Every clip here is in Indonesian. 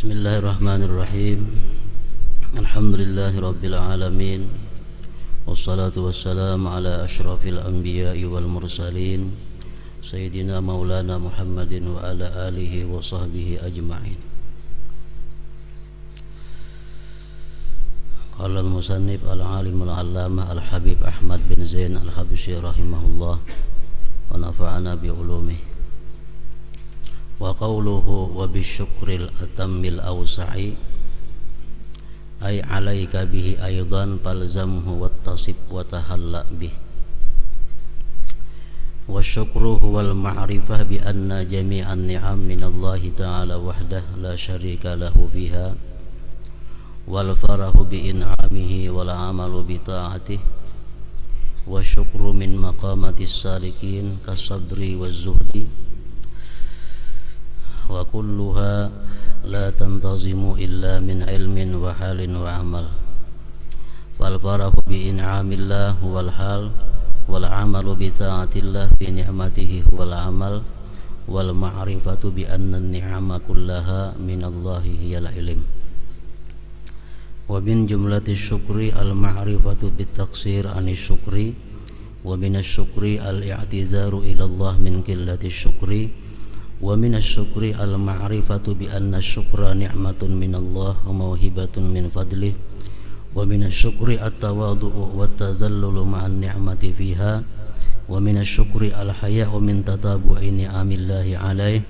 Bismillahirrahmanirrahim. Alhamdulillahi rabbil alamin. Wassalatu wassalamu ala asyrafil anbiya'i wal mursalin Sayyidina maulana Muhammadin wa ala alihi wa sahbihi ajma'in. Qala al-musannif al-alim al-allamah al-habib Ahmad bin Zain al-Habsyi rahimahullah wa nafa'ana bi ulumihi. Wa qawluhu wa bisyukril atammil awsa'i ay alaika bihi aydan falzamhu wattasib wa tahalla bih. Wa syukru huwal ma'rifah bi anna jami'an ni'am minallahi ta'ala wahdah la syarika lahu fiha wal farahu bi in'amihi wal amalu bi ta'atih. Wa syukru min maqamatis salikin kasabri wa zuhdi wa kulluha la tantazimu illa min ilmin wa halin wa amal. Fal farahu bi in'amillah wal hal wal amalu bi ta'atillah bi ni'matihi wal amal wal ma'rifatu bi anna an-ni'ama kullaha minallahi hiyal ilm. Wa min jumlati syukri al ma'rifatu bit taqsir anis syukri wa min asy-syukri al i'tizaru ila Allah min qillati syukri wa min asy-syukri al-ma'rifatu bi anna asy-syukra ni'matun minallah wa mauhibatun min fadlih wa min asy-syukri at-tawadhu'u wat-tazallulu ma'an ni'mati fiha wa min asy-syukri al-haya'u min tatabu'i ni'amillahi 'alaihi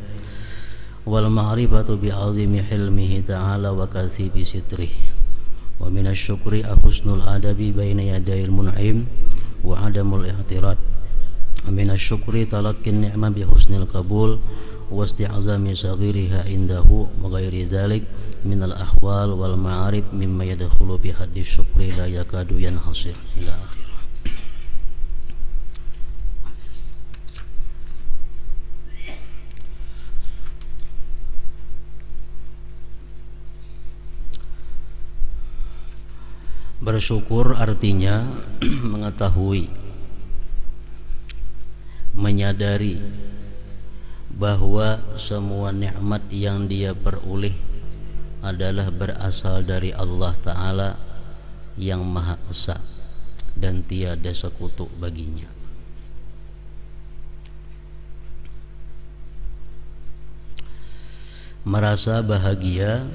wal ma'rifatu bi 'azimi hilmihi ta'ala wa kathibi sitrih wa min asy-syukri husnul adabi baina yadayil mun'im wa 'adamul i'tirad wa min asy-syukri talaqqin ni'mah bi husnil qabul wasti'azami saghiriha indahu wa ghairi dzalik minal ahwal wal ma'arif mimma yadkhulu bi hadis syukri la yakadu yanhasir ila akhir. Bersyukur artinya mengetahui, menyadari bahwa semua nikmat yang dia peroleh adalah berasal dari Allah Ta'ala yang Maha Esa dan tiada sekutu baginya. Merasa bahagia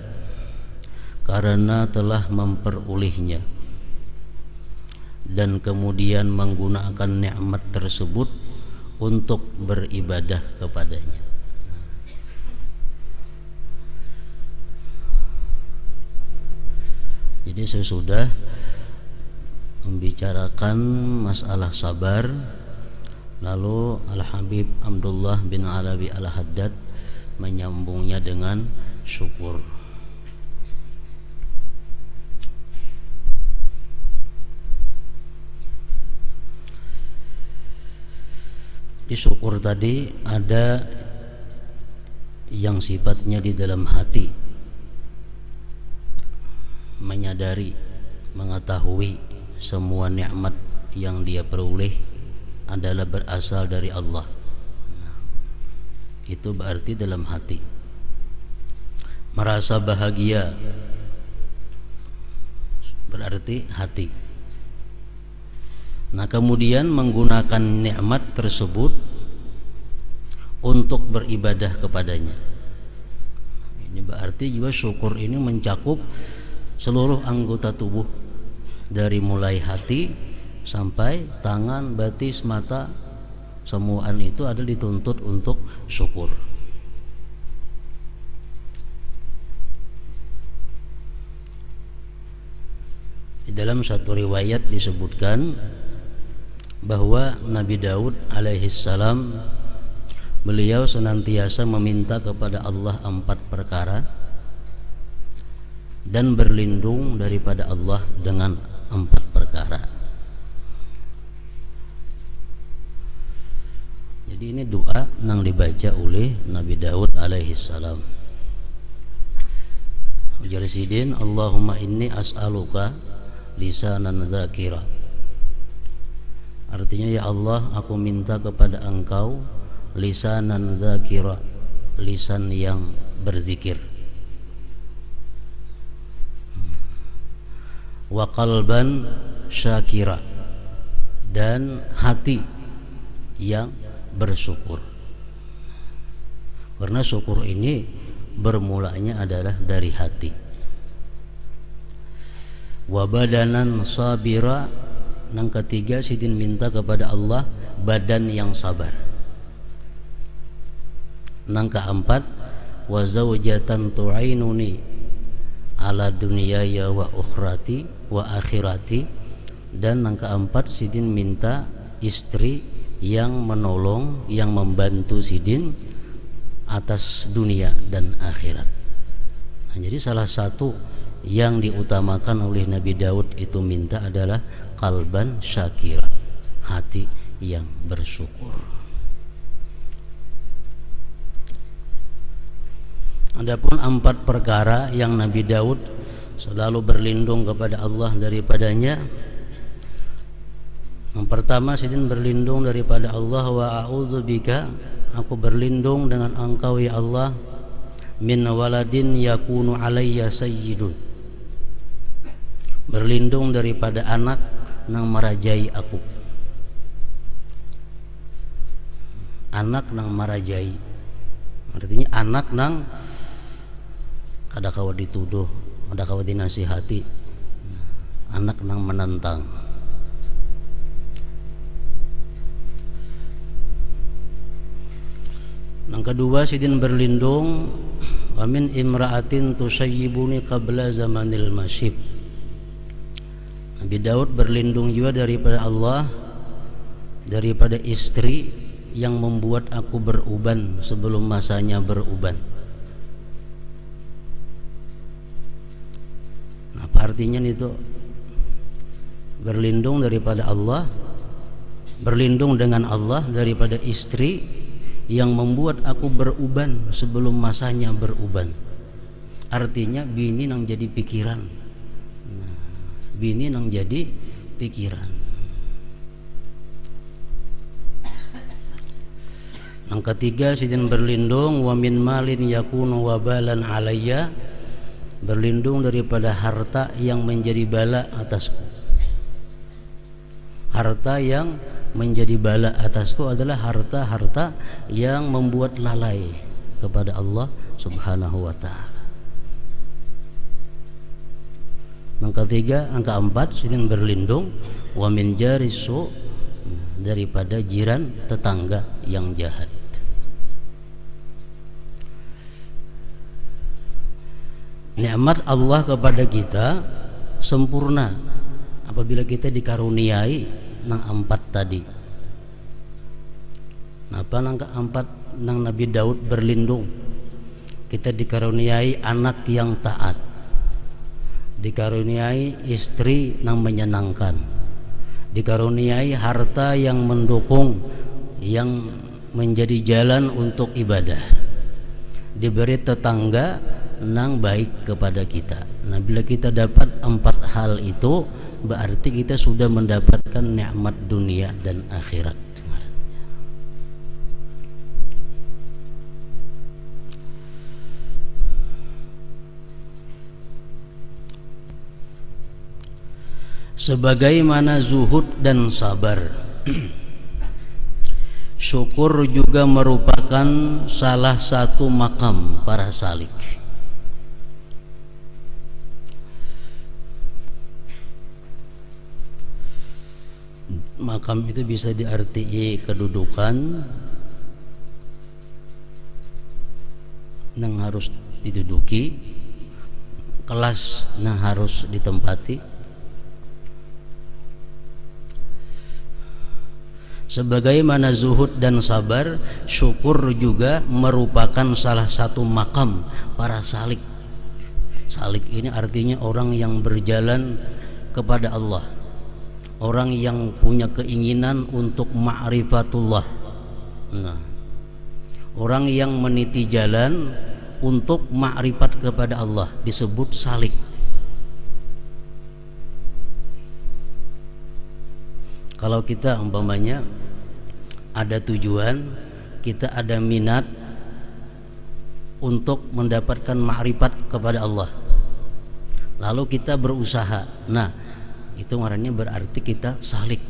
karena telah memperolehnya dan kemudian menggunakan nikmat tersebut untuk beribadah kepadanya. Jadi saya sudah membicarakan masalah sabar, lalu Al-Habib Abdullah bin Alawi Al-Haddad menyambungnya dengan syukur. Di syukur tadi ada yang sifatnya di dalam hati, menyadari, mengetahui semua nikmat yang dia peroleh adalah berasal dari Allah. Itu berarti dalam hati. Merasa bahagia berarti hati. Nah, kemudian menggunakan nikmat tersebut untuk beribadah kepadanya. Ini berarti juga syukur ini mencakup seluruh anggota tubuh, dari mulai hati sampai tangan, batis, mata, semuaan itu adalah dituntut untuk syukur. Di dalam satu riwayat disebutkan bahwa Nabi Daud alaihissalam beliau senantiasa meminta kepada Allah 4 perkara dan berlindung daripada Allah dengan 4 perkara. Jadi ini doa yang dibaca oleh Nabi Daud alaihissalam. Ujar sidin, Allahumma inni as'aluka lisanan dzakira. Artinya, ya Allah, aku minta kepada Engkau lisanan dzakira, lisan yang berzikir. wa qalban syakira, dan hati yang bersyukur. Karena syukur ini bermulanya adalah dari hati. Wa badanan sabira, yang ketiga sidin minta kepada Allah badan yang sabar. Yang keempat, wa zaujatan tu'ainuni ala dunyaya wa ukhrati wa akhirati, dan yang keempat sidin minta istri yang menolong, yang membantu sidin atas dunia dan akhirat. Nah, jadi salah satu yang diutamakan oleh Nabi Daud itu minta adalah qalban syakira, hati yang bersyukur. Adapun 4 perkara yang Nabi Daud selalu berlindung kepada Allah daripadanya. Yang pertama, sidin berlindung daripada Allah, wa a'udzubika, aku berlindung dengan Engkau ya Allah, min waladin yakunu alayya sayyidun, berlindung daripada anak nang marajai aku. Anak nang marajai artinya anak nang kada kawa dituduh, kada kawa dinasihati, anak nang menentang. Yang kedua, sidin berlindung wa min imra'atin tusayyibuni qabla zamanil masyib. Nabi Daud berlindung juga daripada Allah, daripada istri yang membuat aku beruban sebelum masanya beruban. Nah, apa artinya itu? Berlindung daripada Allah, berlindung dengan Allah daripada istri yang membuat aku beruban sebelum masanya beruban. Artinya bini nang jadi pikiran. Nah, bini nang jadi pikiran. Yang ketiga, sidin berlindung wa min malin yakunu wabalan alayya, berlindung daripada harta yang menjadi bala atasku. Harta yang menjadi bala atasku adalah harta-harta yang membuat lalai kepada Allah Subhanahu wa ta'ala. Yang ketiga, yang keempat, sidin berlindung wa min jarisu, daripada jiran tetangga yang jahat. Nikmat Allah kepada kita sempurna apabila kita dikaruniai nang 4 tadi. Apa nang keempat, nang Nabi Daud berlindung, kita dikaruniai anak yang taat, dikaruniai istri nang menyenangkan, dikaruniai harta yang mendukung, yang menjadi jalan untuk ibadah, diberi tetangga nang baik kepada kita. Nah, bila kita dapat 4 hal itu, berarti kita sudah mendapatkan nikmat dunia dan akhirat. Sebagaimana zuhud dan sabar, syukur juga merupakan salah satu makam para salik. Makam itu bisa diarti kedudukan yang harus diduduki, kelas yang harus ditempati. Sebagaimana zuhud dan sabar, syukur juga merupakan salah satu makam para salik. Salik ini artinya orang yang berjalan kepada Allah, orang yang punya keinginan untuk ma'rifatullah. Nah, orang yang meniti jalan untuk ma'rifat kepada Allah disebut salik. Kalau kita umpamanya ada tujuan, kita ada minat untuk mendapatkan ma'rifat kepada Allah, lalu kita berusaha. Nah, itu ngarannya berarti kita salik.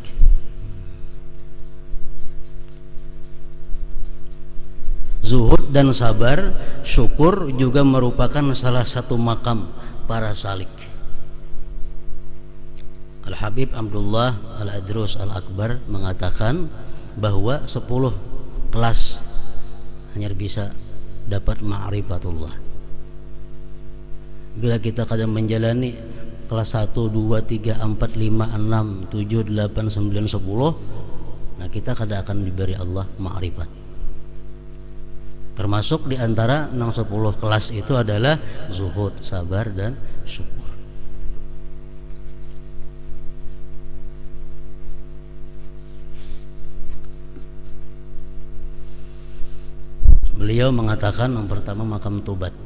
Zuhud dan sabar, syukur juga merupakan salah satu makam para salik. Al-Habib Abdullah Al-Adrus Al-Akbar mengatakan bahwa 10 kelas hanya bisa dapat ma'rifatullah. Bila kita kadang menjalani kelas 1, 2, 3, 4, 5, 6, 7, 8, 9, 10, nah kita kadang akan diberi Allah ma'rifat. Termasuk di antara 10 kelas itu adalah zuhud, sabar, dan syukur. Beliau mengatakan yang pertama makam tobat.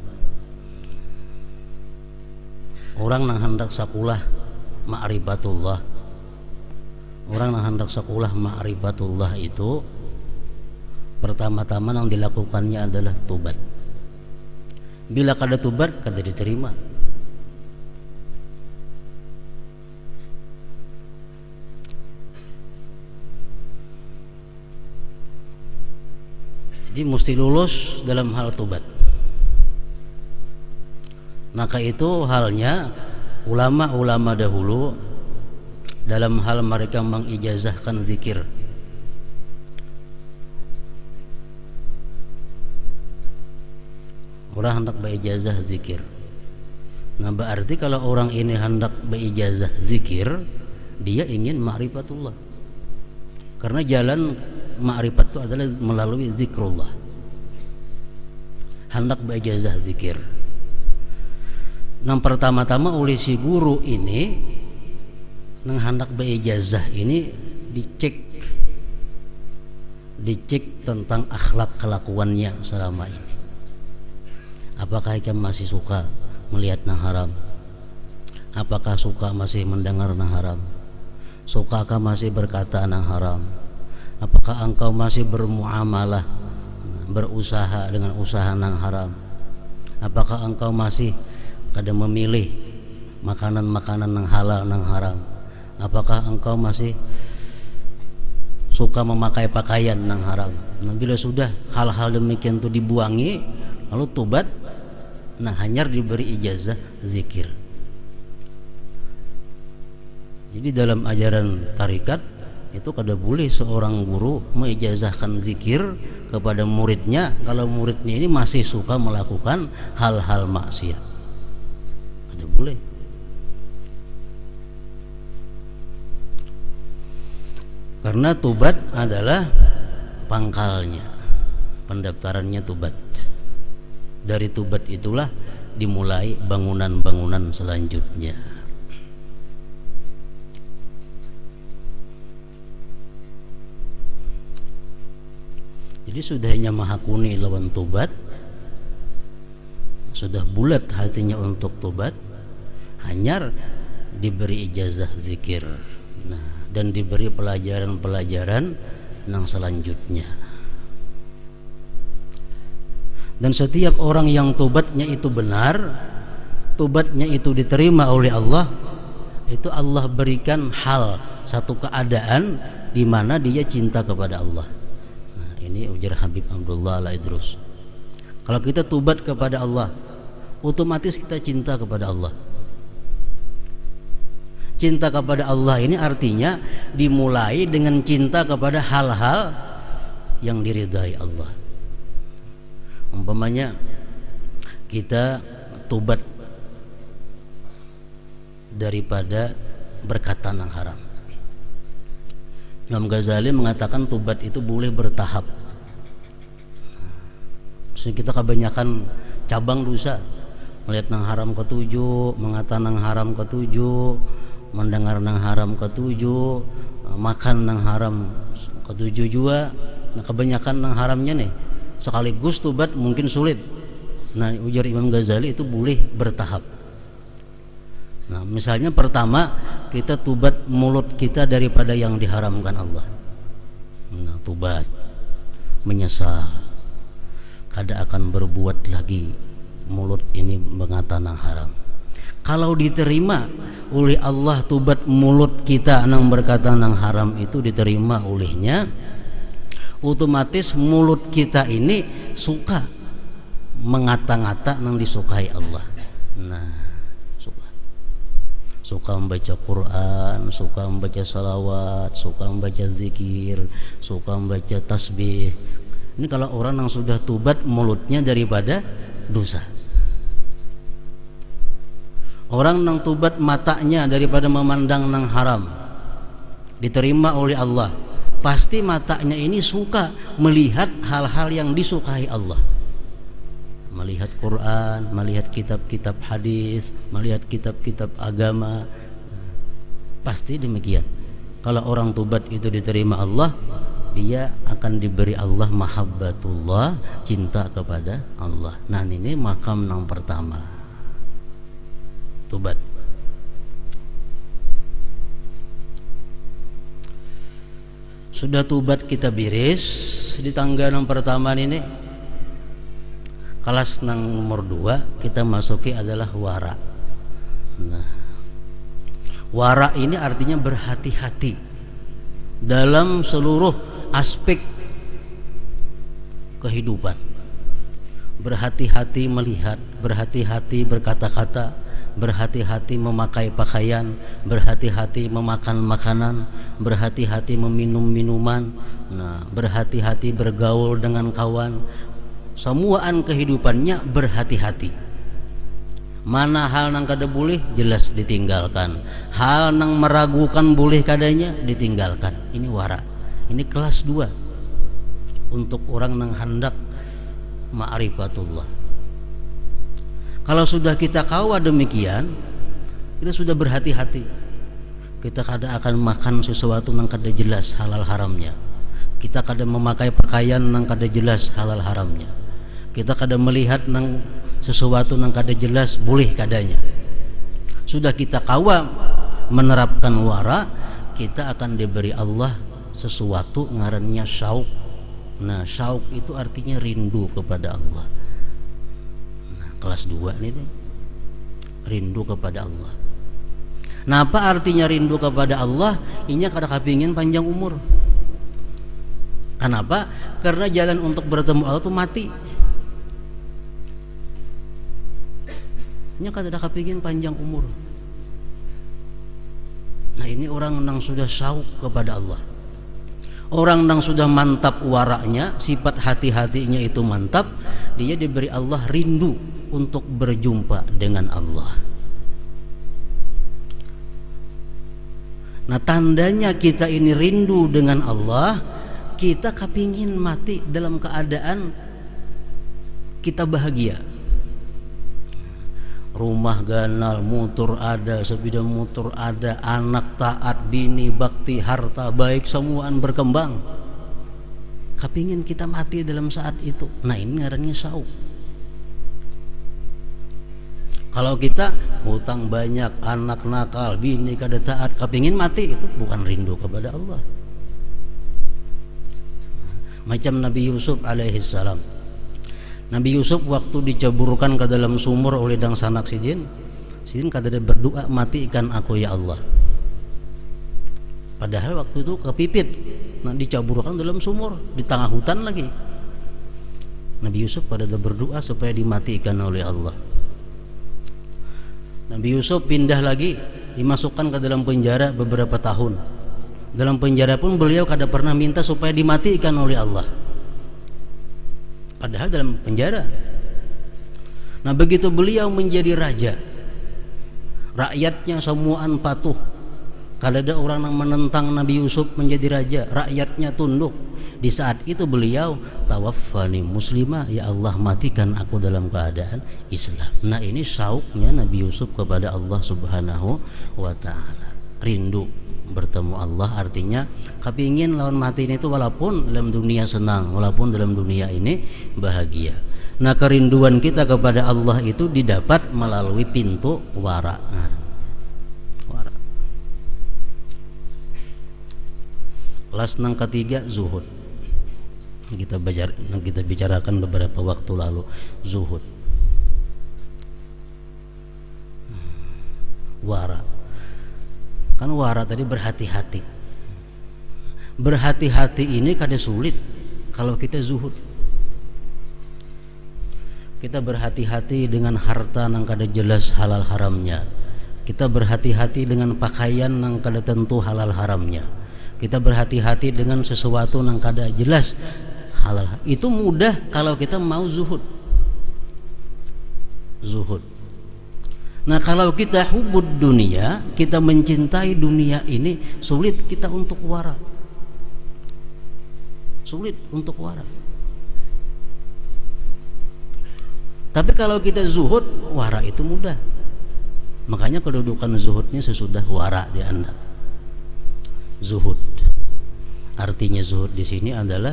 Orang yang hendak sakulah ma'rifatullah, orang yang hendak sakulah ma'rifatullah itu pertama-tama yang dilakukannya adalah tobat. Bila kada tobat, kada diterima. Jadi mesti lulus dalam hal tobat. Maka itu halnya ulama-ulama dahulu dalam hal mereka mengijazahkan zikir. Orang hendak berijazah zikir. Nah berarti kalau orang ini hendak berijazah zikir, dia ingin ma'rifatullah. Karena jalan ma'rifat itu adalah melalui zikrullah. Hendak berijazah zikir. Nah pertama-tama oleh si guru ini, yang hendak berijazah ini dicek tentang akhlak kelakuannya selama ini. Apakah ia masih suka melihat yang haram? Apakah suka masih mendengar yang haram? Sukakah masih berkata yang haram? Apakah engkau masih bermuamalah, berusaha dengan usaha yang haram? Apakah engkau masih kada memilih makanan-makanan yang halal yang haram? Apakah engkau masih suka memakai pakaian yang haram? Nah, bila sudah hal-hal demikian itu dibuangi, lalu tobat, nah hanya diberi ijazah zikir. Jadi dalam ajaran tarikat itu kada boleh seorang guru mengijazahkan zikir kepada muridnya kalau muridnya ini masih suka melakukan hal-hal maksiat. Kada boleh. Karena tobat adalah pangkalnya, pendaftarannya tobat. Dari tobat itulah dimulai bangunan-bangunan selanjutnya. Jadi sudahnya mahakuni lawan tobat, sudah bulat hatinya untuk tobat, hanya diberi ijazah zikir, nah, dan diberi pelajaran-pelajaran yang selanjutnya. Dan setiap orang yang tobatnya itu benar, tobatnya itu diterima oleh Allah, itu Allah berikan hal, satu keadaan di mana dia cinta kepada Allah. Nah, ini ujar Habib Abdullah Al-Idrus. Kalau kita tobat kepada Allah, otomatis kita cinta kepada Allah. Cinta kepada Allah ini artinya dimulai dengan cinta kepada hal-hal yang diridai Allah. Umpamanya kita tobat daripada berkata yang haram. Imam Ghazali mengatakan tobat itu boleh bertahap. Kita kebanyakan cabang dosa, melihat yang haram ketujuh, mengatakan yang haram ketujuh, mendengar yang haram ketujuh, makan yang haram ketujuh juga. Nah kebanyakan yang haramnya nih sekaligus tobat mungkin sulit. Nah ujar Imam Ghazali itu boleh bertahap. Nah misalnya pertama kita tobat mulut kita daripada yang diharamkan Allah. Nah tobat, menyesal, kada akan berbuat lagi mulut ini mengatakan yang haram. Kalau diterima oleh Allah tubat mulut kita nang berkata nang haram itu diterima olehnya, otomatis mulut kita ini suka mengata-ngata nang disukai Allah. Nah, suka membaca Quran, suka membaca salawat, suka membaca zikir, suka membaca tasbih. Ini kalau orang yang sudah tubat mulutnya daripada dosa. Orang yang tubat matanya daripada memandang nang haram, diterima oleh Allah. Pasti matanya ini suka melihat hal-hal yang disukai Allah. Melihat Quran, melihat kitab-kitab hadis, melihat kitab-kitab agama. Pasti demikian. Kalau orang tubat itu diterima Allah, dia akan diberi Allah mahabbatullah, cinta kepada Allah. Nah, ini makam yang pertama, tubat. Sudah tubat kita biris di tangga yang pertama ini, kelas yang nomor 2 kita masuki adalah wara. Nah, wara ini artinya berhati-hati dalam seluruh aspek kehidupan. Berhati-hati melihat, berhati-hati berkata-kata, berhati-hati memakai pakaian, berhati-hati memakan makanan, berhati-hati meminum minuman, nah, berhati-hati bergaul dengan kawan. Semuaan kehidupannya berhati-hati. Mana hal nang kada boleh jelas ditinggalkan, hal nang meragukan boleh kadanya ditinggalkan. Ini wara. Ini kelas 2 untuk orang nang hendak ma'rifatullah. Kalau sudah kita kawa demikian, kita sudah berhati-hati. Kita kada akan makan sesuatu nang kada jelas halal haramnya. Kita kada memakai pakaian nang kada jelas halal haramnya. Kita kada melihat nang sesuatu nang kada jelas boleh kadanya. Sudah kita kawa menerapkan wara, kita akan diberi Allah sesuatu ngarannya syauk. Nah, syauk itu artinya rindu kepada Allah. Kelas 2 ini rindu kepada Allah. Nah, apa artinya rindu kepada Allah? Inya kada kepingin panjang umur. Kenapa? Karena jalan untuk bertemu Allah itu mati. Inya kada kepingin panjang umur. Nah, ini orang yang sudah syauk kepada Allah. Orang yang sudah mantap waraknya, sifat hati-hatinya itu mantap, dia diberi Allah rindu untuk berjumpa dengan Allah. Nah, tandanya kita ini rindu dengan Allah, kita kepingin mati dalam keadaan kita bahagia. Rumah ganal, motor ada, sepeda motor ada, anak taat, bini bakti, harta baik, semuaan berkembang. Kepingin kita mati dalam saat itu. Nah, ini ngarannya syauk. Kalau kita hutang banyak, anak nakal, bini kada taat, kepingin mati, itu bukan rindu kepada Allah. Macam Nabi Yusuf alaihissalam. Nabi Yusuf waktu diceburkan ke dalam sumur oleh dang sanak sidin kada ada berdoa, matikan aku ya Allah. Padahal waktu itu kepipit, nah diceburkan dalam sumur di tengah hutan lagi. Nabi Yusuf pada berdoa supaya dimatikan oleh Allah. Nabi Yusuf pindah lagi, dimasukkan ke dalam penjara beberapa tahun. Dalam penjara pun beliau kada pernah minta supaya dimatikan oleh Allah. Padahal dalam penjara. Nah, begitu beliau menjadi raja, rakyatnya semuaan patuh. Kalau ada orang yang menentang Nabi Yusuf menjadi raja, rakyatnya tunduk. Di saat itu beliau, tawaffani muslimah, ya Allah matikan aku dalam keadaan Islam. Nah, ini syauknya Nabi Yusuf kepada Allah Subhanahu wa ta'ala. Rindu bertemu Allah, artinya kepingin lawan mati ini itu walaupun dalam dunia senang, walaupun dalam dunia ini bahagia. Nah, kerinduan kita kepada Allah itu didapat melalui pintu wara. Wara. Kelas yang ketiga, zuhud. Kita bicarakan beberapa waktu lalu, zuhud. Wara. Kan wara tadi berhati-hati. Berhati-hati ini kada sulit kalau kita zuhud. Kita berhati-hati dengan harta nang kada jelas halal haramnya. Kita berhati-hati dengan pakaian nang kada tentu halal haramnya. Kita berhati-hati dengan sesuatu nang kada jelas halal. Itu mudah kalau kita mau zuhud. Zuhud. Nah, kalau kita hubud dunia, kita mencintai dunia ini, sulit kita untuk wara. Sulit untuk wara. Tapi kalau kita zuhud, wara itu mudah. Makanya kedudukan zuhudnya sesudah wara di Anda. Zuhud. Artinya zuhud di sini adalah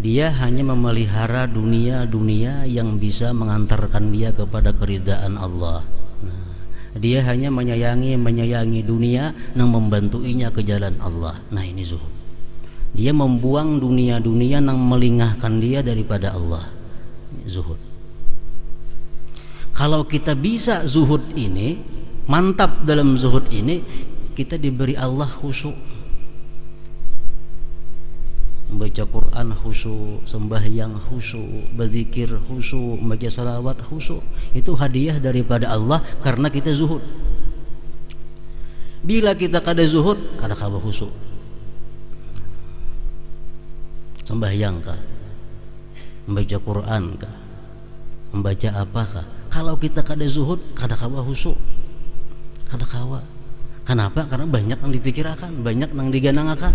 dia hanya memelihara dunia-dunia yang bisa mengantarkan dia kepada keridaan Allah. Dia hanya menyayangi dunia yang membantuinya ke jalan Allah. Nah, ini zuhud. Dia membuang dunia-dunia yang melingahkan dia daripada Allah. Zuhud. Kalau kita bisa zuhud ini, mantap dalam zuhud ini, kita diberi Allah khusyuk. Membaca Quran khusyuk, sembahyang khusyuk, berzikir khusyuk, membaca salawat khusyuk. Itu hadiah daripada Allah karena kita zuhud. Bila kita kada zuhud, kada kawa khusyuk. Sembahyang kah? Membaca Quran kah? Membaca apakah? Kalau kita kada zuhud, kada kawa khusyuk. Kada kawa. Kenapa? Karena banyak yang dipikirkan, banyak yang diganangakan.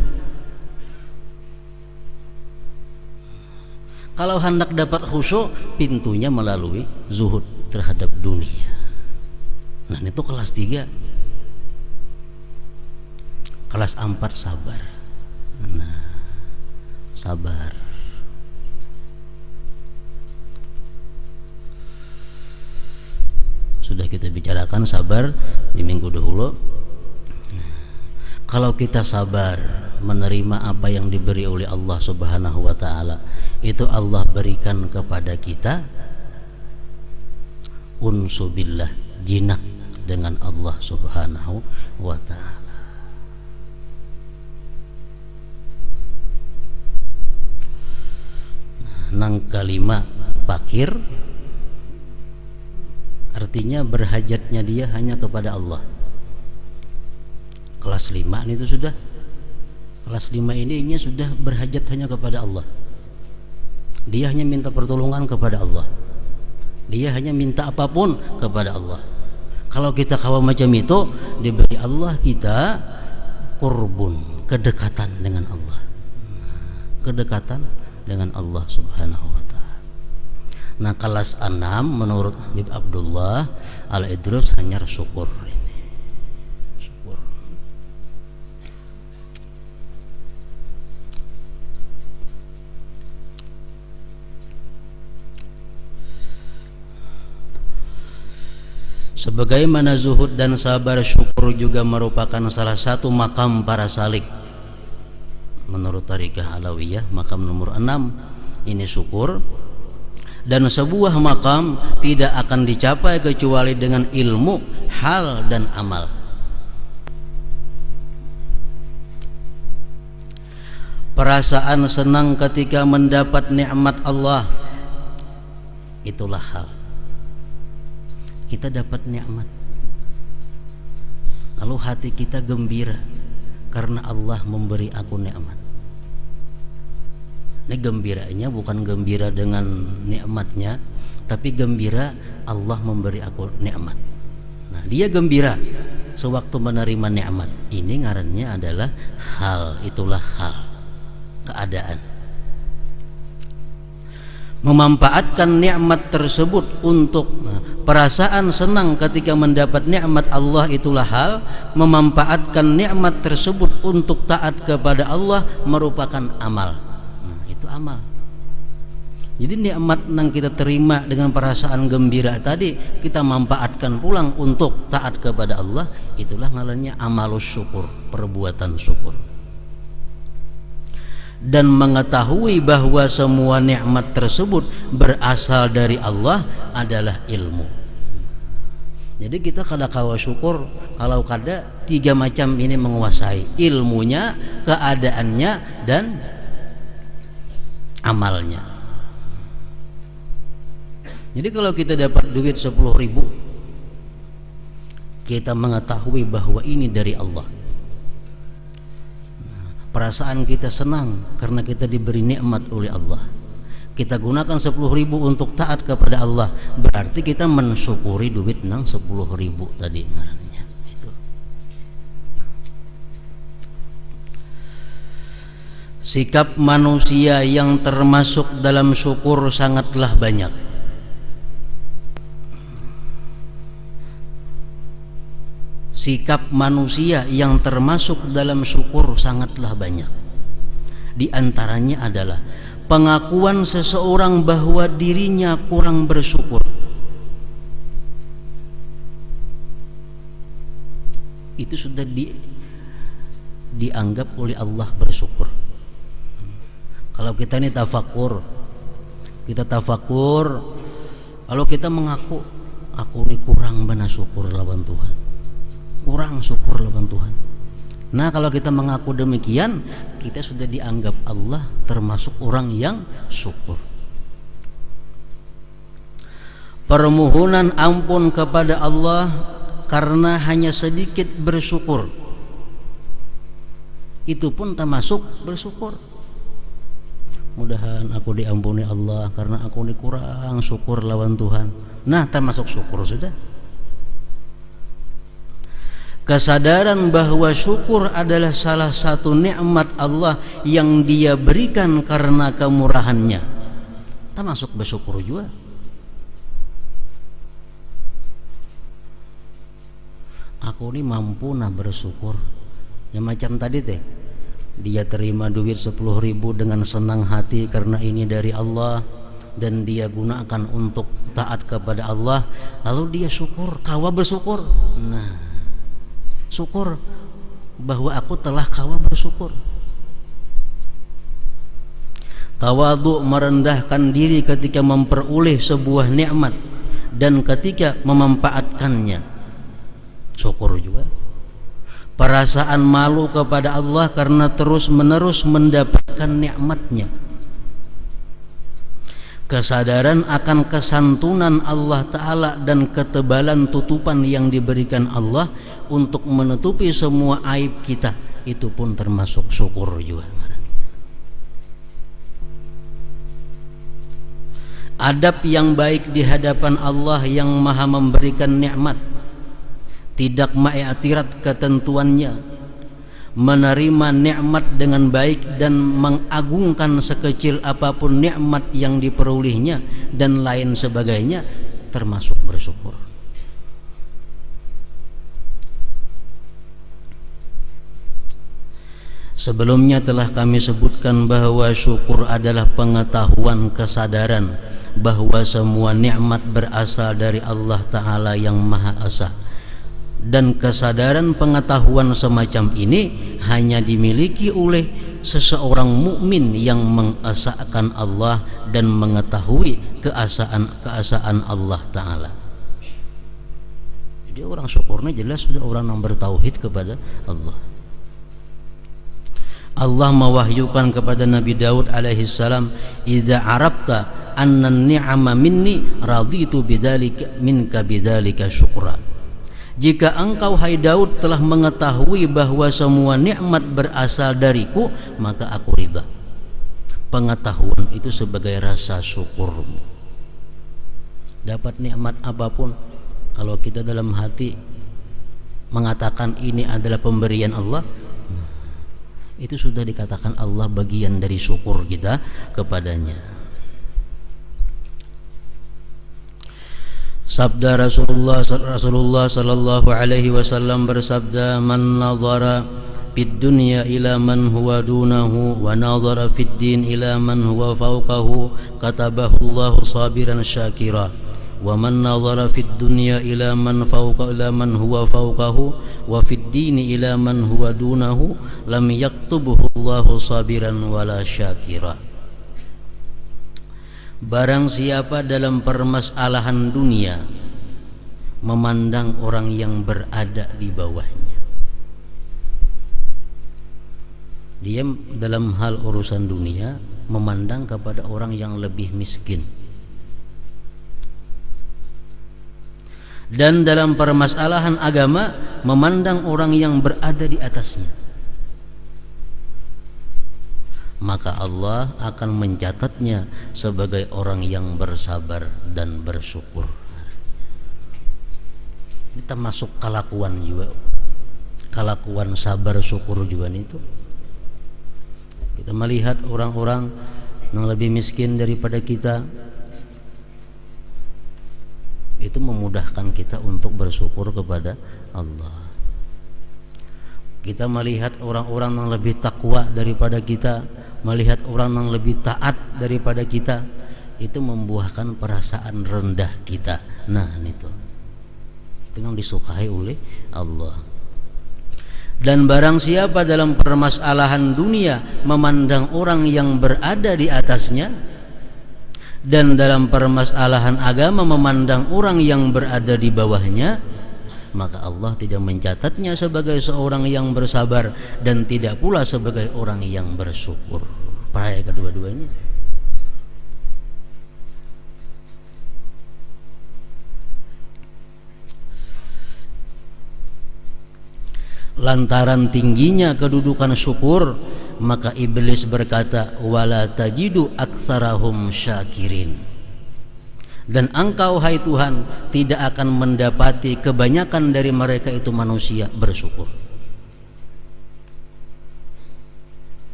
Kalau hendak dapat khusyuk, pintunya melalui zuhud terhadap dunia. Nah, itu kelas 3. Kelas 4 sabar. Nah, sabar. Sudah kita bicarakan sabar di minggu dahulu. Kalau kita sabar menerima apa yang diberi oleh Allah Subhanahu wa taala, itu Allah berikan kepada kita unsubillah, jinak dengan Allah Subhanahu wa taala. Nang kalima fakir, artinya berhajatnya dia hanya kepada Allah. Kelas 5 ini itu sudah. Kelas 5 ini sudah berhajat hanya kepada Allah. Dia hanya minta pertolongan kepada Allah. Dia hanya minta apapun kepada Allah. Kalau kita kawa macam itu, diberi Allah kita qurbun, kedekatan dengan Allah. Kedekatan dengan Allah Subhanahu wa taala. Nah, kelas 6 menurut Habib Abdullah Al-Idrus hanya syukur ini. Syukur. Sebagaimana zuhud dan sabar, syukur juga merupakan salah satu makam para salik. Menurut Tariqah Alawiyah, makam nomor 6 ini syukur. Dan sebuah makam tidak akan dicapai kecuali dengan ilmu, hal dan amal. Perasaan senang ketika mendapat nikmat Allah, itulah hal. Kita dapat nikmat, lalu hati kita gembira karena Allah memberi aku nikmat. Ini gembiranya bukan gembira dengan nikmatnya, tapi gembira Allah memberi aku nikmat. Nah, dia gembira sewaktu menerima nikmat. Ini ngarannya adalah hal, itulah hal, keadaan. Memanfaatkan nikmat tersebut untuk perasaan senang ketika mendapat nikmat Allah, itulah hal. Memanfaatkan nikmat tersebut untuk taat kepada Allah merupakan amal. Itu amal. Jadi nikmat yang kita terima dengan perasaan gembira tadi, kita manfaatkan pulang untuk taat kepada Allah, itulah ngarannya amalus syukur, perbuatan syukur. Dan mengetahui bahwa semua nikmat tersebut berasal dari Allah adalah ilmu. Jadi kita kada kawa syukur kalau kada 3 macam ini menguasai, ilmunya, keadaannya, dan amalnya. Jadi kalau kita dapat duit 10.000, kita mengetahui bahwa ini dari Allah. Perasaan kita senang karena kita diberi nikmat oleh Allah. Kita gunakan 10.000 untuk taat kepada Allah, berarti kita mensyukuri duit nang 10.000 tadi ngarannya. Itu. Sikap manusia yang termasuk dalam syukur sangatlah banyak. Sikap manusia yang termasuk dalam syukur sangatlah banyak. Di antaranya adalah pengakuan seseorang bahwa dirinya kurang bersyukur. Itu sudah dianggap oleh Allah bersyukur. Kalau kita ini tafakur, kalau kita mengaku, aku ini kurang benar syukur lawan Tuhan, kurang syukur lawan Tuhan. Nah, kalau kita mengaku demikian, kita sudah dianggap Allah termasuk orang yang syukur. Permohonan ampun kepada Allah karena hanya sedikit bersyukur, itu pun termasuk bersyukur. Mudahan aku diampuni Allah karena aku ini kurang syukur lawan Tuhan. Nah, termasuk syukur sudah. Kesadaran bahwa syukur adalah salah satu nikmat Allah yang Dia berikan karena kemurahannya, termasuk bersyukur juga. Aku ini mampu nah bersyukur. Ya macam tadi teh, dia terima duit 10.000 dengan senang hati karena ini dari Allah dan dia gunakan untuk taat kepada Allah, lalu dia syukur, kawa bersyukur. Nah, syukur bahwa aku telah kawa bersyukur. Tawadhu merendahkan diri ketika memperoleh sebuah nikmat dan ketika memanfaatkannya. Syukur juga. Perasaan malu kepada Allah karena terus-menerus mendapatkan nikmatnya. Kesadaran akan kesantunan Allah Ta'ala dan ketebalan tutupan yang diberikan Allah untuk menutupi semua aib kita, itu pun termasuk syukur juga. Adab yang baik di hadapan Allah yang maha memberikan nikmat, tidak mengiktiraf ketentuannya, menerima nikmat dengan baik dan mengagungkan sekecil apapun nikmat yang diperolehnya dan lain sebagainya, termasuk bersyukur. Sebelumnya telah kami sebutkan bahwa syukur adalah pengetahuan, kesadaran bahwa semua nikmat berasal dari Allah Ta'ala yang Maha Esa. Dan kesadaran pengetahuan semacam ini hanya dimiliki oleh seseorang mukmin yang mengesahkan Allah dan mengetahui keesaan Allah Ta'ala. Jadi orang syukurnya jelas sudah orang yang bertauhid kepada Allah. Allah mewahyukan kepada Nabi Daud alaihissalam, "Idza arabta anna ni'ama minni raditu bidzalika minka bidzalika syukra." Jika engkau hai Daud telah mengetahui bahwa semua nikmat berasal dariku, maka aku ridha. Pengetahuan itu sebagai rasa syukurmu. Dapat nikmat apapun, kalau kita dalam hati mengatakan ini adalah pemberian Allah, itu sudah dikatakan Allah bagian dari syukur kita kepadanya. Sabda Rasulullah sallallahu alaihi wasallam bersabda, "Man nazara fid dunya ila man huwa dunahu wa nazara fid din ila man huwa fawqahu katabahu Allahu sabiran syakira wa man nazara fid dunya ila man huwa fawqahu wa fid din ila man huwa dunahu lam yaktubuhu Allahu sabiran wala syakira." Barang siapa dalam permasalahan dunia memandang orang yang berada di bawahnya. Dia dalam hal urusan dunia memandang kepada orang yang lebih miskin, dan dalam permasalahan agama memandang orang yang berada di atasnya. Maka Allah akan mencatatnya sebagai orang yang bersabar dan bersyukur. Ini termasuk kelakuan juga, kelakuan sabar syukur juga itu. Kita melihat orang-orang yang lebih miskin daripada kita, itu memudahkan kita untuk bersyukur kepada Allah. Kita melihat orang-orang yang lebih takwa daripada kita, melihat orang yang lebih taat daripada kita, itu membuahkan perasaan rendah kita. Nah, itu yang disukai oleh Allah. Dan barang siapa dalam permasalahan dunia memandang orang yang berada di atasnya, dan dalam permasalahan agama memandang orang yang berada di bawahnya, maka Allah tidak mencatatnya sebagai seorang yang bersabar dan tidak pula sebagai orang yang bersyukur. Peraya kedua-duanya. Lantaran tingginya kedudukan syukur, maka iblis berkata, wala tajidu aktsarahum syakirin. Dan engkau, hai Tuhan, tidak akan mendapati kebanyakan dari mereka itu manusia bersyukur.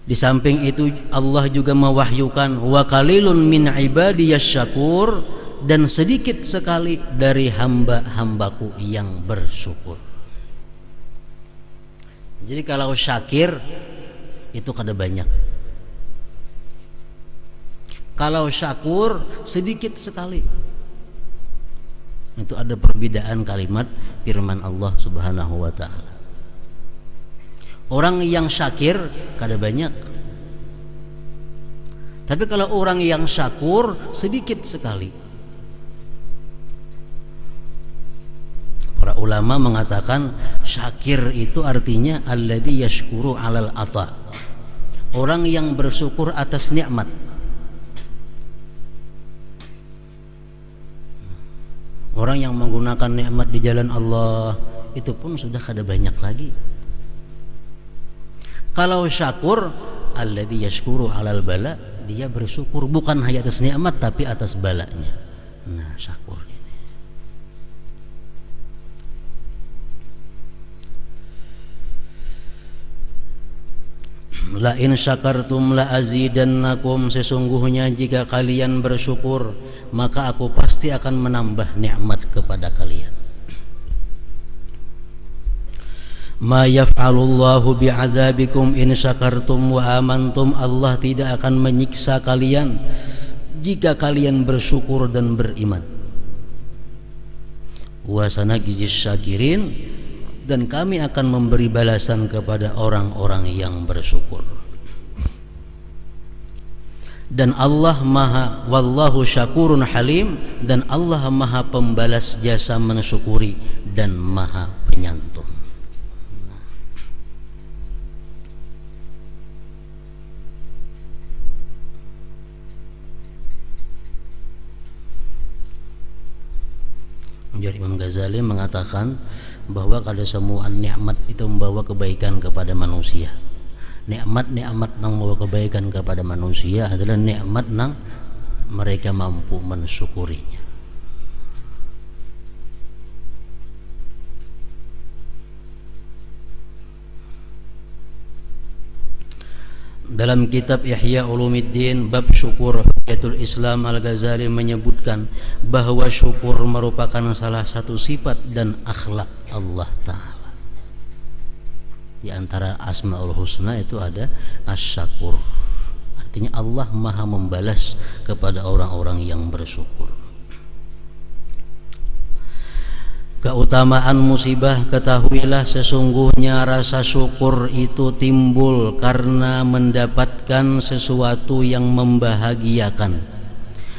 Di samping itu Allah juga mewahyukan, wa qalilun min ibadiyas syakur, dan sedikit sekali dari hamba-hambaku yang bersyukur. Jadi kalau syakir itu kada banyak, kalau syakur sedikit sekali. Itu ada perbedaan kalimat firman Allah Subhanahu wa ta'ala. Orang yang syakir kada banyak, tapi kalau orang yang syakur sedikit sekali. Para ulama mengatakan syakir itu artinya alladzi yashkuru 'alal ata. Orang yang bersyukur atas nikmat. Orang yang menggunakan nikmat di jalan Allah itu pun sudah kada banyak lagi. Kalau syakur alladzi yashkuru 'alal bala, dia bersyukur bukan hanya atas nikmat tapi atas balanya. Nah, syakur. La in syakartum la azidannakum, sesungguhnya jika kalian bersyukur maka aku pasti akan menambah nikmat kepada kalian. Ma yaf'alullahu bi'adzabikum in syakartum wa amantum, Allah tidak akan menyiksa kalian jika kalian bersyukur dan beriman. Wa sanajzis syakirin, dan kami akan memberi balasan kepada orang-orang yang bersyukur. Dan Allah maha, wallahu syakurun halim, dan Allah maha pembalas jasa mensyukuri dan maha penyantun. Jadi Imam Ghazali mengatakan bahwa kada semua nikmat itu membawa kebaikan kepada manusia. Nikmat-nikmat yang membawa kebaikan kepada manusia adalah nikmat yang mereka mampu mensyukurinya. Dalam kitab Ihya Ulumuddin bab syukur Hujjatul Islam, Al-Ghazali menyebutkan bahwa syukur merupakan salah satu sifat dan akhlak Allah Ta'ala. Di antara Asmaul Husna itu ada Asy-Syakur. Artinya Allah maha membalas kepada orang-orang yang bersyukur. keutamaan musibah, ketahuilah sesungguhnya rasa syukur itu timbul karena mendapatkan sesuatu yang membahagiakan,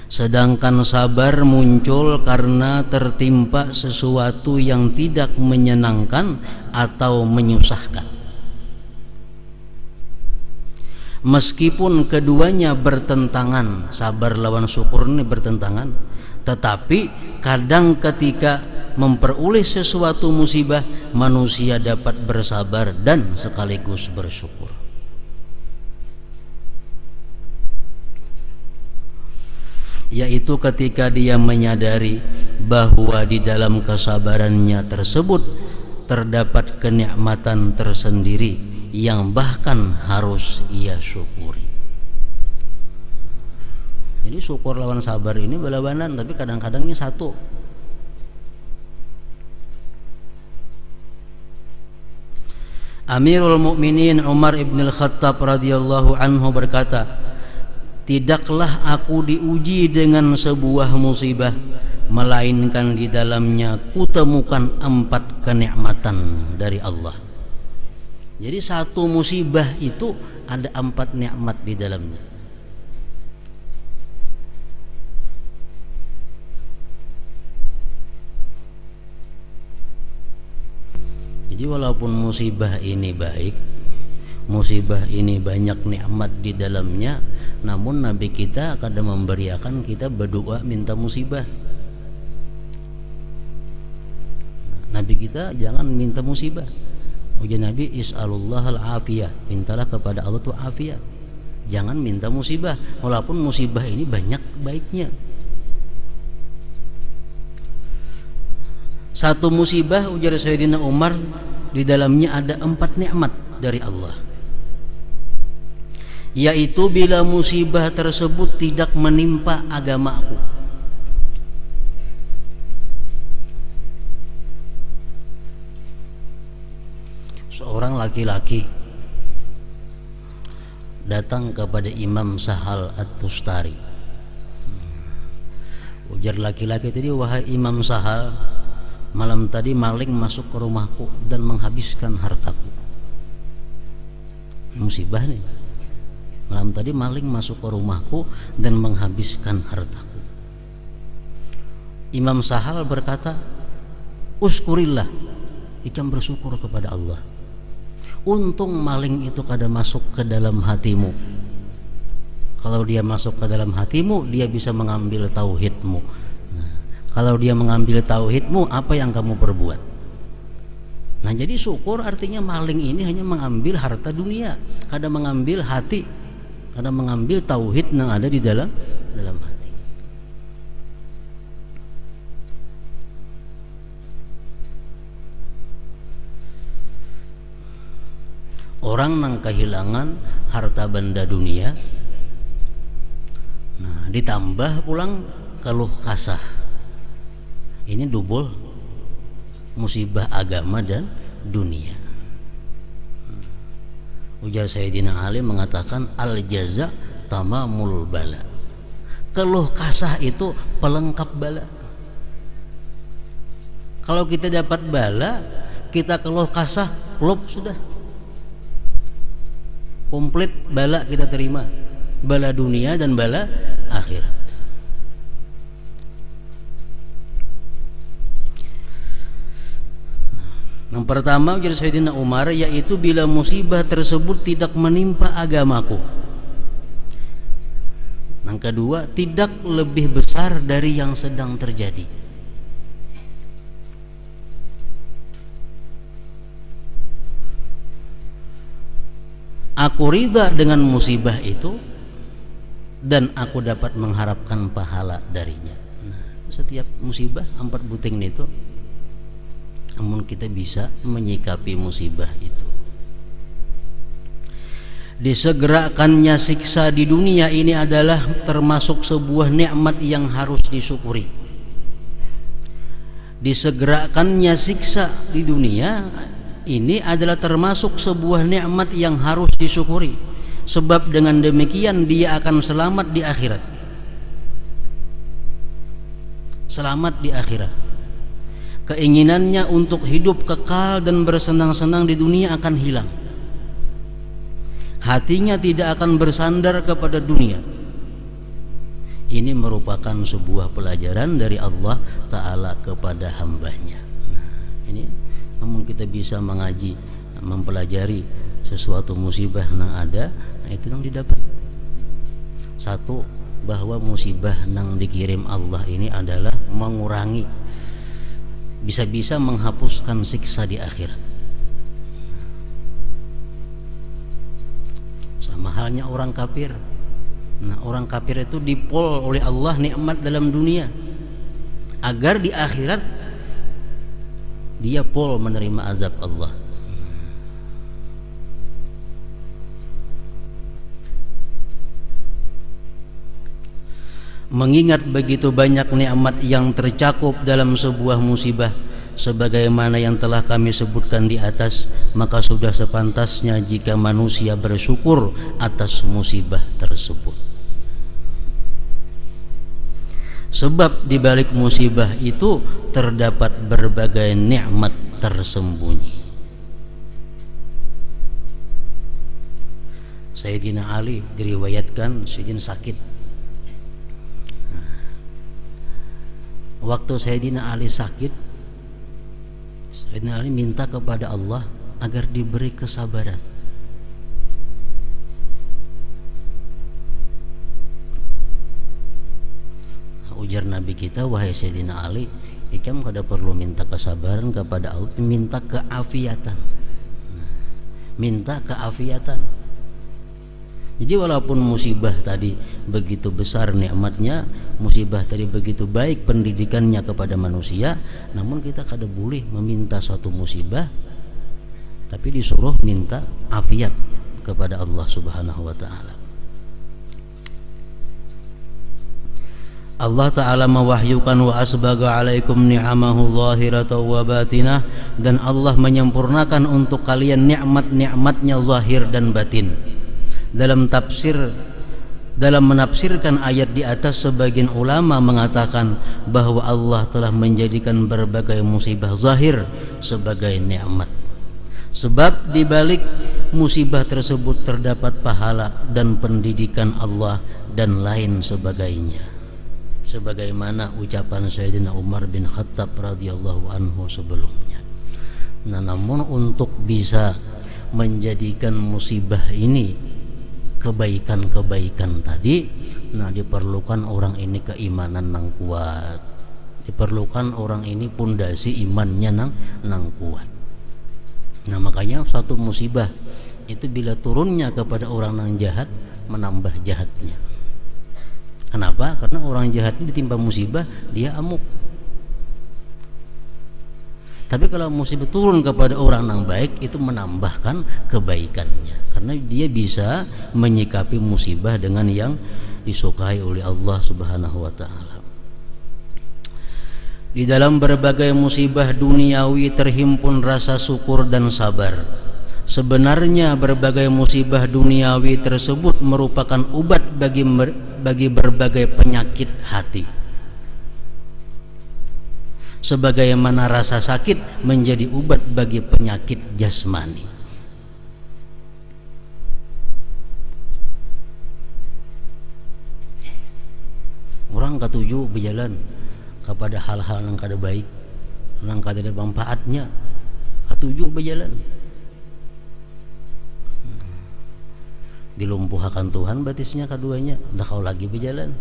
sedangkan sabar muncul karena tertimpa sesuatu yang tidak menyenangkan atau menyusahkan. Meskipun keduanya bertentangan, sabar lawan syukur ini bertentangan, tetapi kadang ketika memperoleh sesuatu musibah, manusia dapat bersabar dan sekaligus bersyukur. Yaitu ketika dia menyadari bahwa di dalam kesabarannya tersebut terdapat kenikmatan tersendiri yang bahkan harus ia syukuri. Jadi syukur lawan sabar ini balabanan, tapi kadang-kadang ini satu. Amirul Mukminin Umar ibn al-Khattab radhiyallahu anhu berkata, tidaklah aku diuji dengan sebuah musibah, melainkan di dalamnya kutemukan 4 kenikmatan dari Allah. Jadi satu musibah itu ada 4 nikmat di dalamnya. Jadi walaupun musibah ini baik, musibah ini banyak nikmat di dalamnya, namun Nabi kita kadang memberiakan kita berdoa minta musibah. Nabi kita jangan minta musibah. Ujian Nabi, is'alullah al-afiyah, mintalah kepada Allah tuh afiyah. Jangan minta musibah, walaupun musibah ini banyak baiknya. Satu musibah, ujar Sayyidina Umar, di dalamnya ada 4 nikmat dari Allah. Yaitu bila musibah tersebut tidak menimpa agamaku. Seorang laki-laki datang kepada Imam Sahal At-Tustari. Ujar laki-laki tadi, wahai Imam Sahal, malam tadi maling masuk ke rumahku dan menghabiskan hartaku. Musibah nih. Malam tadi maling masuk ke rumahku dan menghabiskan hartaku. Imam Sahal berkata, uskurillah, ikam bersyukur kepada Allah. Untung maling itu kada masuk ke dalam hatimu. Kalau dia masuk ke dalam hatimu, dia bisa mengambil tauhidmu. Kalau dia mengambil tauhidmu, apa yang kamu perbuat? Nah, jadi syukur artinya maling ini hanya mengambil harta dunia, kada mengambil hati, kada mengambil tauhid yang ada di dalam hati. Orang yang kehilangan harta benda dunia, nah ditambah pulang keluh kasah, ini double musibah agama dan dunia. Ujar Sayyidina Ali mengatakan, al jaza tamamul bala. Keluh kasah itu pelengkap bala. Kalau kita dapat bala, kita keluh kasah, klop sudah. Komplit bala kita terima, bala dunia dan bala akhirat. Yang pertama ujar Sayyidina Umar, yaitu bila musibah tersebut tidak menimpa agamaku. Yang kedua, tidak lebih besar dari yang sedang terjadi. Aku ridha dengan musibah itu dan aku dapat mengharapkan pahala darinya. Nah, setiap musibah 4 buting itu, namun kita bisa menyikapi musibah itu. Disegerakannya siksa di dunia ini adalah termasuk sebuah nikmat yang harus disyukuri. Disegerakannya siksa di dunia ini adalah termasuk sebuah nikmat yang harus disyukuri, sebab dengan demikian dia akan selamat di akhirat. Selamat di akhirat. Keinginannya untuk hidup kekal dan bersenang-senang di dunia akan hilang. Hatinya tidak akan bersandar kepada dunia. Ini merupakan sebuah pelajaran dari Allah Ta'ala kepada hambanya. Ini namun kita bisa mengaji, mempelajari sesuatu musibah yang ada, nah itu yang didapat. Satu, bahwa musibah yang dikirim Allah ini adalah mengurangi, bisa-bisa menghapuskan siksa di akhirat. Sama halnya orang kafir. Nah, orang kafir itu dipol oleh Allah nikmat dalam dunia, agar di akhirat dia pol menerima azab Allah. Mengingat begitu banyak nikmat yang tercakup dalam sebuah musibah, sebagaimana yang telah kami sebutkan di atas, maka sudah sepantasnya jika manusia bersyukur atas musibah tersebut. Sebab di balik musibah itu terdapat berbagai nikmat tersembunyi. Sayyidina Ali diriwayatkan Sayyidina sakit. Waktu Sayyidina Ali sakit, Sayyidina Ali minta kepada Allah agar diberi kesabaran. Ujar Nabi kita, wahai Sayyidina Ali, ikam kada perlu minta kesabaran kepada Allah, minta keafiatan. Minta keafiatan. Jadi walaupun musibah tadi begitu besar nikmatnya, musibah tadi begitu baik pendidikannya kepada manusia, namun kita kada boleh meminta suatu musibah, tapi disuruh minta afiat kepada Allah Subhanahu wa ta'ala. Allah Ta'ala mewahyukan wa asbaga alaikum ni'amahu zahiratan wa batinah, dan Allah menyempurnakan untuk kalian nikmat-nikmatnya zahir dan batin. Dalam menafsirkan ayat di atas, sebagian ulama mengatakan bahwa Allah telah menjadikan berbagai musibah zahir sebagai nikmat. Sebab di balik musibah tersebut terdapat pahala dan pendidikan Allah dan lain sebagainya. Sebagaimana ucapan Sayyidina Umar bin Khattab radhiyallahu anhu sebelumnya. Nah, namun untuk bisa menjadikan musibah ini kebaikan-kebaikan tadi, nah diperlukan orang ini keimanan nang kuat, diperlukan orang ini pondasi imannya nang kuat. Nah, makanya satu musibah itu bila turunnya kepada orang nang jahat, menambah jahatnya. Kenapa? Karena orang jahat ini ditimpa musibah, dia amuk. Tapi kalau musibah turun kepada orang yang baik, itu menambahkan kebaikannya. Karena dia bisa menyikapi musibah dengan yang disukai oleh Allah Subhanahu wa ta'ala. Di dalam berbagai musibah duniawi terhimpun rasa syukur dan sabar. Sebenarnya berbagai musibah duniawi tersebut merupakan obat bagi berbagai penyakit hati. Sebagaimana rasa sakit menjadi obat bagi penyakit jasmani. Orang ketujuh berjalan kepada hal-hal yang kada baik, yang kada ada manfaatnya, ketujuh berjalan. Dilumpuhkan Tuhan batisnya keduanya, dah kau lagi berjalan,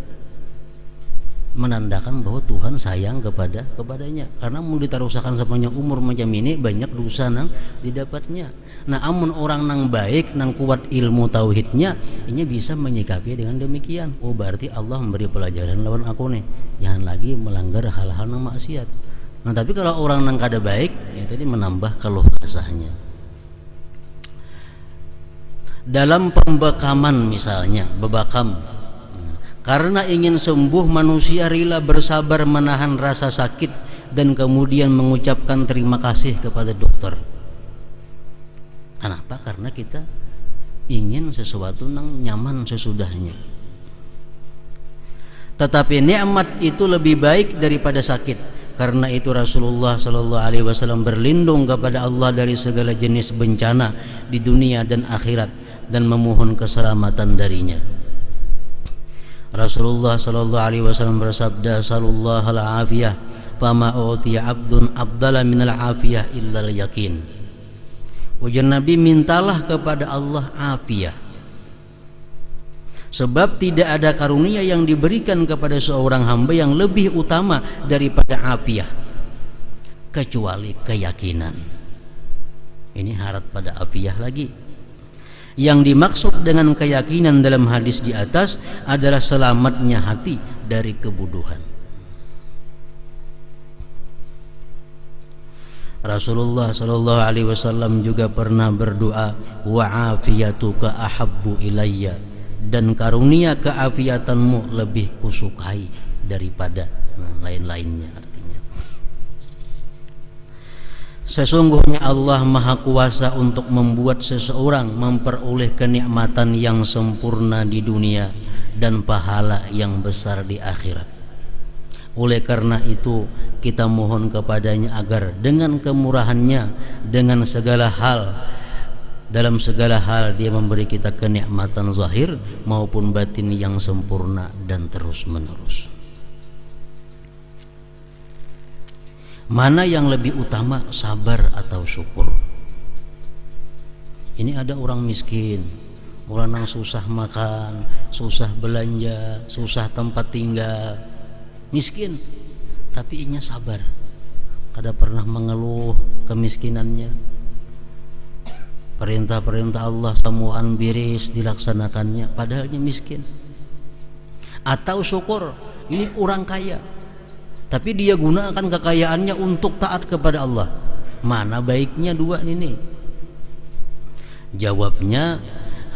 menandakan bahwa Tuhan sayang kepadanya. Karena mau ditarusakan sepanjang umur macam ini, banyak dosa nang didapatnya. Nah, amun orang nang baik, nang kuat ilmu tauhidnya, ini bisa menyikapi dengan demikian. Oh, berarti Allah memberi pelajaran lawan aku nih, jangan lagi melanggar hal-hal nang maksiat. Nah, tapi kalau orang nang kada baik, ya tadi menambah keluh kesahnya. Dalam pembekaman misalnya, bebakam, karena ingin sembuh manusia rela bersabar menahan rasa sakit dan kemudian mengucapkan terima kasih kepada dokter. Kenapa? Karena kita ingin sesuatu yang nyaman sesudahnya. Tetapi nikmat itu lebih baik daripada sakit, Karena itu Rasulullah sallallahu alaihi wasallam berlindung kepada Allah dari segala jenis bencana di dunia dan akhirat dan memohon keselamatan darinya. Rasulullah sallallahu alaihi wasallam bersabda, "Sallallahu al-afiyah, fama utiya 'abdun afdala minal afiyah illa al-yaqin." Ujar Nabi, mintalah kepada Allah afiyah. Sebab tidak ada karunia yang diberikan kepada seorang hamba yang lebih utama daripada afiyah, kecuali keyakinan. Ini syarat pada afiyah lagi. Yang dimaksud dengan keyakinan dalam hadis di atas adalah selamatnya hati dari kebuduhan. Rasulullah sallallahu alaihi wasallam juga pernah berdoa, wa afiyatuka ahabbu ilayya, dan karunia keafiatanmu lebih kusukai daripada lain-lainnya. Artinya, sesungguhnya Allah Maha Kuasa untuk membuat seseorang memperoleh kenikmatan yang sempurna di dunia dan pahala yang besar di akhirat. Oleh karena itu kita mohon kepadanya agar dengan kemurahannya, dengan segala hal, dalam segala hal dia memberi kita kenikmatan zahir maupun batin yang sempurna dan terus menerus. Mana yang lebih utama, sabar atau syukur? Ini ada orang miskin, orang yang susah makan, susah belanja, susah tempat tinggal, miskin, tapi inya sabar, kada pernah mengeluh kemiskinannya. Perintah-perintah Allah semuaan biris dilaksanakannya, padahalnya miskin. Atau syukur, ini orang kaya, tapi dia gunakan kekayaannya untuk taat kepada Allah. Mana baiknya dua ini? Jawabnya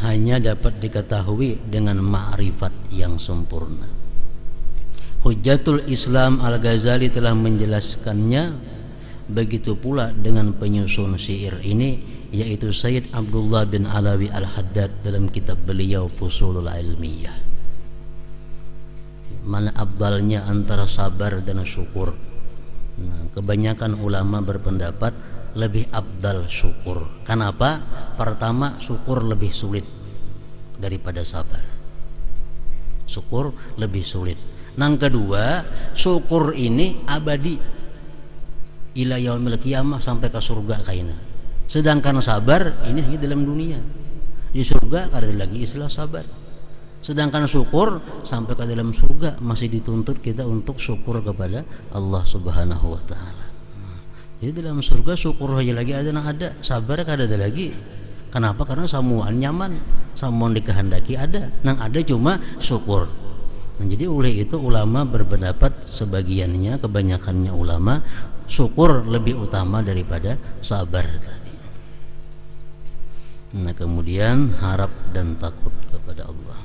hanya dapat diketahui dengan ma'rifat yang sempurna. Hujjatul Islam Al-Ghazali telah menjelaskannya. Begitu pula dengan penyusun syair ini, yaitu Sayyid Abdullah bin Alawi Al-Haddad dalam kitab beliau Fusulul Ilmiyah. Mana afdalnya antara sabar dan syukur? Nah, kebanyakan ulama berpendapat lebih afdal syukur. Kenapa? Pertama, syukur lebih sulit daripada sabar. Syukur lebih sulit. Yang kedua, syukur ini abadi, ila yaumil qiyamah, sampai ke surga kaina. Sedangkan sabar ini hanya dalam dunia. Di surga kada lagi istilah sabar. Sedangkan syukur sampai ke dalam surga masih dituntut kita untuk syukur kepada Allah Subhanahu wa taala. Jadi dalam surga syukur aja lagi ada, sabar kada ada lagi. Kenapa? Karena semuaan nyaman, semuaan dikehendaki ada. Nang ada cuma syukur. Nah, jadi oleh itu ulama berpendapat, sebagiannya, kebanyakannya ulama, syukur lebih utama daripada sabar tadi. Nah, kemudian harap dan takut kepada Allah.